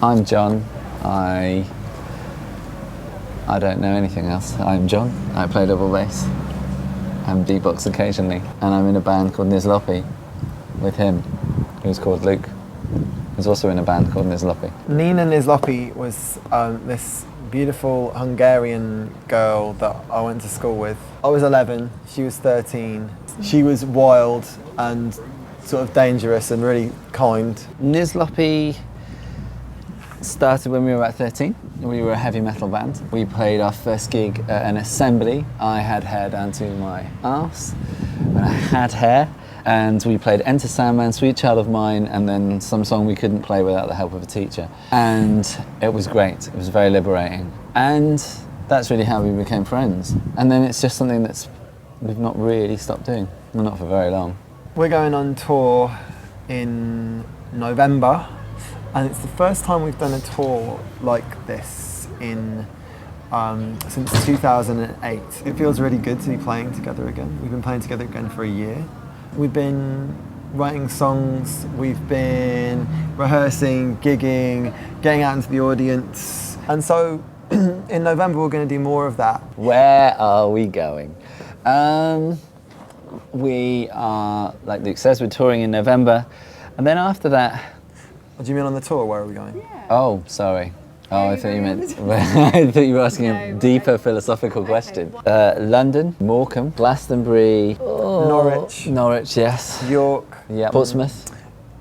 I'm John. I don't know anything else. I'm John. I play double bass. I'm beatbox occasionally, and I'm in a band called Nizlopi with him, who's called Luke, who's also in a band called Nizlopi. Nina Nizlopi was this beautiful Hungarian girl that I went to school with. I was 11, she was 13. She was wild and sort of dangerous and really kind. Nizlopi started when we were about 13. We were a heavy metal band. We played our first gig at an assembly. I had hair down to my arse when I had hair. And we played Enter Sandman, Sweet Child of Mine, and then some song we couldn't play without the help of a teacher. And it was great. It was very liberating. And that's really how we became friends. And then it's just something we've not really stopped doing. Well, not for very long. We're going on tour in November, and it's the first time we've done a tour like this in since 2008. It feels really good to be playing together again. We've been playing together again for a year. We've been writing songs, we've been rehearsing, gigging, getting out into the audience. And so in November we're going to do more of that. Where are we going? We are, like Luke says, we're touring in November. And then after that... What do you mean on the tour? Where are we going? Yeah. Oh, sorry. Oh, I thought you meant... I thought you were asking a deeper philosophical question. London, Morecambe, Glastonbury... Norwich, yes. York. Yeah. Portsmouth.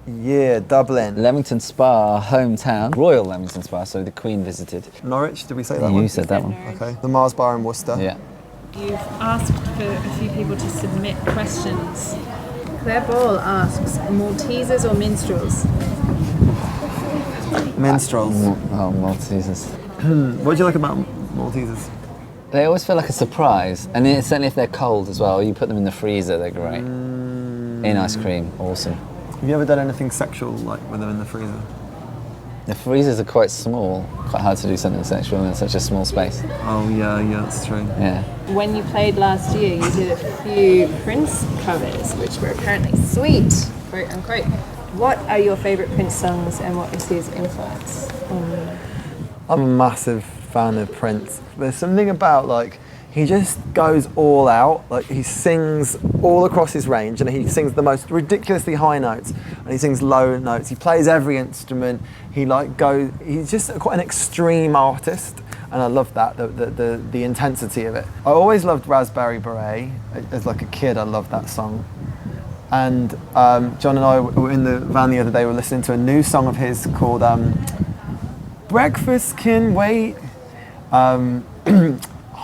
Yeah, Dublin. Leamington Spa, hometown. Royal Leamington Spa, so the Queen visited. Norwich, did we say that one? You said that one. Okay. The Mars Bar in Worcester. Yeah. You've asked for a few people to submit questions. Claire Ball asks, Maltesers or minstrels? Minstrels. Maltesers. What do you like about Maltesers? They always feel like a surprise, and certainly if they're cold as well. You put them in the freezer, they're great. In ice cream, awesome. Have you ever done anything sexual like with them in the freezer? The freezers are quite small, quite hard to do something sexual in such a small space. Oh yeah, that's true. Yeah. When you played last year, you did a few Prince covers, which were apparently sweet, quote unquote. What are your favourite Prince songs, and what is his influence on you? I'm a massive fan of Prince. There's something about he just goes all out. Like he sings all across his range, and he sings the most ridiculously high notes, and he sings low notes. He plays every instrument. He's just quite an extreme artist, and I love that, the intensity of it. I always loved Raspberry Beret. As a kid, I loved that song. And John and I were in the van the other day. We were listening to a new song of his called Breakfast Can Wait. Oh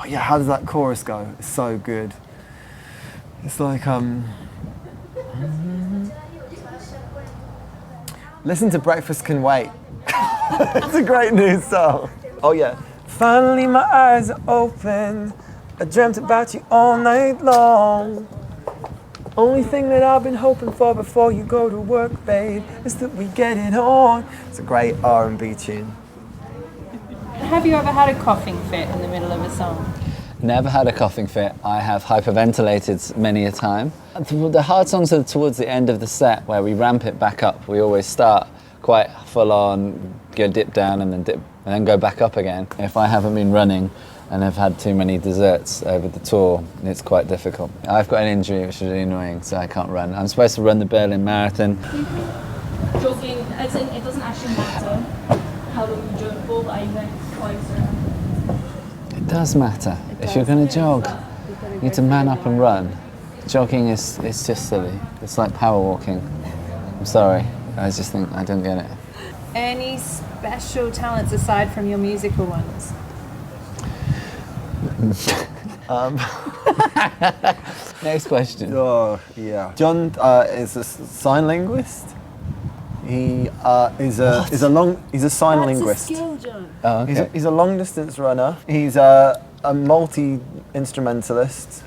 yeah, how does that chorus go? It's so good. It's like listen to Breakfast Can Wait. It's a great new song. Oh yeah. Finally my eyes are open. I dreamt about you all night long. Only thing that I've been hoping for before you go to work, babe, is that we get it on. It's a great R&B tune. Have you ever had a coughing fit in the middle of a song? Never had a coughing fit. I have hyperventilated many a time. The hard songs are towards the end of the set where we ramp it back up. We always start quite full on, go dip down and then dip, and then go back up again. If I haven't been running and have had too many desserts over the tour, it's quite difficult. I've got an injury which is really annoying, so I can't run. I'm supposed to run the Berlin Marathon. Jogging, as in it doesn't actually matter how long you jog for, but I went twice around. It does matter. If you're going to jog, you need to man up and run. Jogging is just silly. It's like power walking. I'm sorry, I just think I don't get it. Any special talents aside from your musical ones? Next question. Oh yeah. John is a sign linguist. He is a sign linguist. That's a skill, John. Oh, okay. He's a long distance runner. He's a multi-instrumentalist.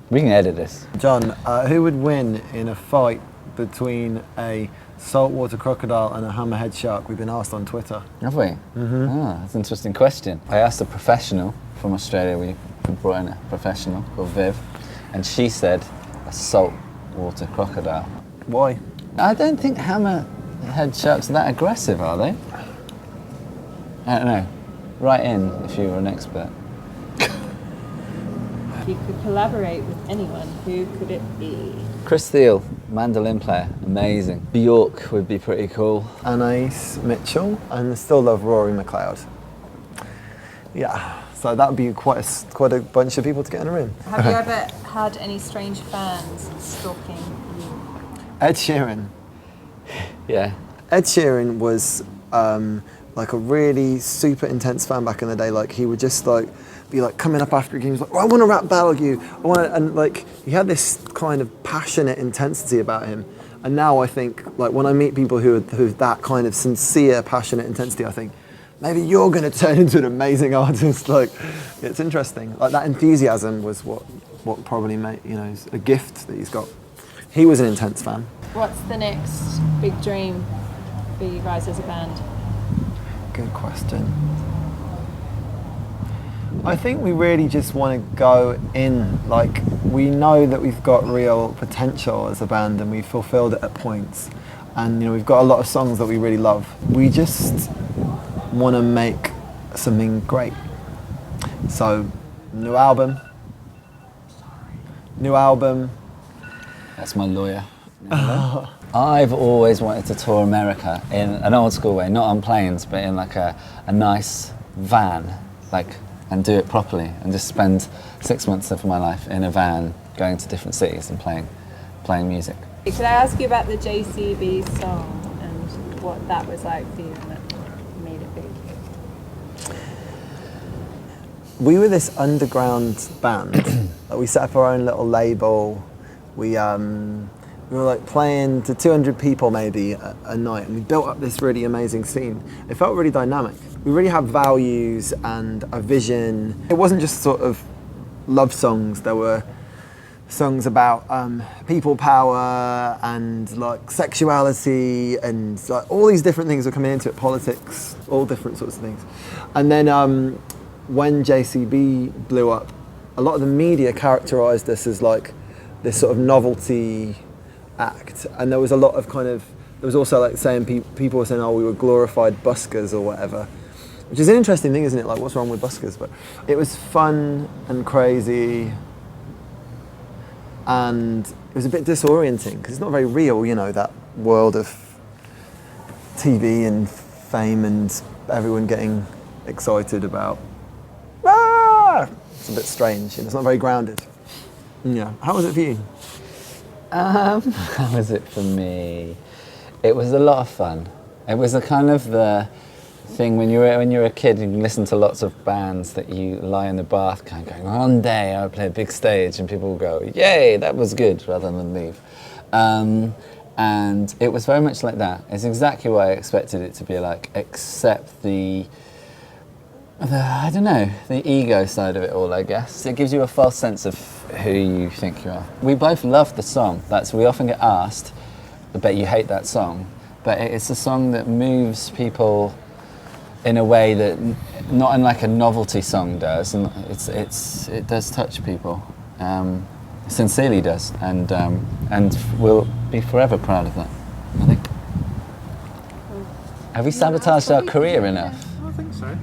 We can edit this. John, who would win in a fight between a saltwater crocodile and a hammerhead shark? We've been asked on Twitter. Have we? Mm-hmm. Oh, that's an interesting question. I asked a professional from Australia. We brought in a professional called Viv, and she said a saltwater crocodile. Why? I don't think head sharks that aggressive, are they? I don't know. Write in if you were an expert. If you could collaborate with anyone, who could it be? Chris Steele, mandolin player, amazing. Bjork would be pretty cool. Anais Mitchell, and I still love Rory McLeod. Yeah, so that would be quite a bunch of people to get in a room. Have you ever had any strange fans stalking you? Ed Sheeran. Yeah. Ed Sheeran was like a really super intense fan back in the day. Like he would just like be like coming up after games like, oh, I want to rap battle you. And like he had this kind of passionate intensity about him. And now I think like when I meet people who have that kind of sincere, passionate intensity, I think maybe you're going to turn into an amazing artist. Like it's interesting. Like that enthusiasm was what probably made, you know, a gift that he's got. He was an intense fan. What's the next big dream for you guys as a band? Good question. I think we really just want to go in, like we know that we've got real potential as a band and we've fulfilled it at points. And you know, we've got a lot of songs that we really love. We just want to make something great. So, new album. That's my lawyer. I've always wanted to tour America in an old school way, not on planes, but in like a nice van, like, and do it properly, and just spend 6 months of my life in a van, going to different cities and playing music. Could I ask you about the JCB song and what that was like for you and that made it big? We were this underground band. Like, we set up our own little label. We were like playing to 200 people maybe a night, and we built up this really amazing scene. It felt really dynamic. We really had values and a vision. It wasn't just sort of love songs. There were songs about people power and like sexuality and like all these different things were coming into it, politics, all different sorts of things. And then when JCB blew up, a lot of the media characterised us as like this sort of novelty act, and there was a lot of there was also like saying people were saying, oh, we were glorified buskers or whatever, which is an interesting thing, isn't it? Like, what's wrong with buskers? But it was fun and crazy, and it was a bit disorienting because it's not very real, you know, that world of TV and fame and everyone getting excited about. It's a bit strange, and it's not very grounded. Yeah. How was it for you? How was it for me? It was a lot of fun. It was a kind of the thing when you're a kid and you listen to lots of bands that you lie in the bath kind of going, one day I'll play a big stage and people will go, yay, that was good, rather than leave. And it was very much like that. It's exactly what I expected it to be like, except the I don't know, the ego side of it all, I guess. It gives you a false sense of who you think you are. We both love the song. We often get asked, I bet you hate that song. But it's a song that moves people in a way that not in like a novelty song does. And it does touch people. Sincerely does. And we'll be forever proud of that, I think. Have we sabotaged our career enough? I think so.